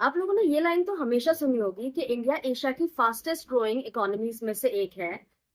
आप लोगों ने ये लाइन तो हमेशा सुनी होगी कि इंडिया एशिया की फास्टेस्ट ग्रोइंग इकोनॉमीज में से एक है।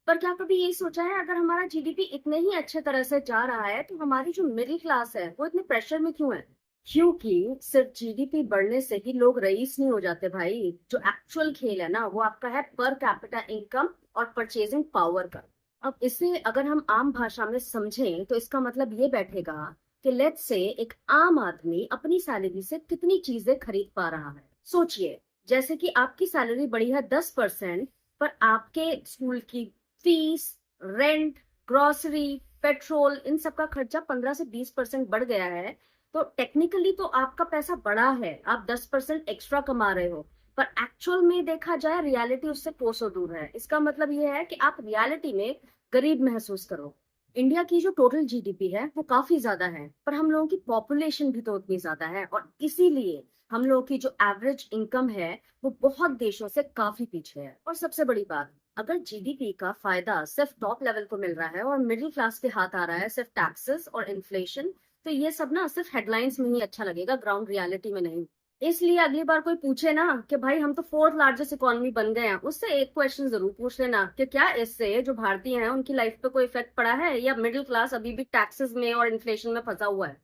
पर क्या कभी ये सोचा है, अगर हमारा जीडीपी इतने ही अच्छे तरह से जा रहा है तो हमारी जो मिडिल क्लास है वो इतने प्रेशर में क्यों है? क्योंकि सिर्फ जीडीपी बढ़ने से ही लोग रईस नहीं हो जाते भाई। जो एक्चुअल खेल है ना वो आपका है पर कैपिटा इनकम और परचेजिंग पावर का। अब इसे अगर हम आम भाषा में समझें तो इसका मतलब ये बैठेगा कि लेट्स से एक आम आदमी अपनी सैलरी से कितनी चीजें खरीद पा रहा है। सोचिए, जैसे कि आपकी सैलरी बढ़ी है 10%, पर आपके स्कूल की फीस, रेंट, ग्रोसरी, पेट्रोल, इन सब का खर्चा 15 से 20% बढ़ गया है। तो टेक्निकली तो आपका पैसा बढ़ा है, आप 10% एक्स्ट्रा कमा रहे हो। पर एक्चुअल में देखा जाए रियलिटी उससे कोसों दूर है। इसका मतलब ये है कि आप रियलिटी में गरीब महसूस करो। इंडिया की जो टोटल जीडीपी है वो काफी ज्यादा है, पर हम लोगों की पॉपुलेशन भी तो उतनी ज्यादा है, और इसीलिए हम लोगों की जो एवरेज इनकम है वो बहुत देशों से काफी पीछे है। और सबसे बड़ी बात, अगर जीडीपी का फायदा सिर्फ टॉप लेवल को मिल रहा है और मिडिल क्लास के हाथ आ रहा है सिर्फ टैक्सेस और इन्फ्लेशन, तो ये सब ना सिर्फ हेडलाइंस में ही अच्छा लगेगा, ग्राउंड रियलिटी में नहीं। इसलिए अगली बार कोई पूछे ना कि भाई हम तो फोर्थ लार्जेस्ट इकोनॉमी बन गए हैं, उससे एक क्वेश्चन जरूर पूछ लेना कि क्या इससे जो भारतीय हैं उनकी लाइफ पे कोई इफेक्ट पड़ा है, या मिडिल क्लास अभी भी टैक्सेस में और इन्फ्लेशन में फंसा हुआ है।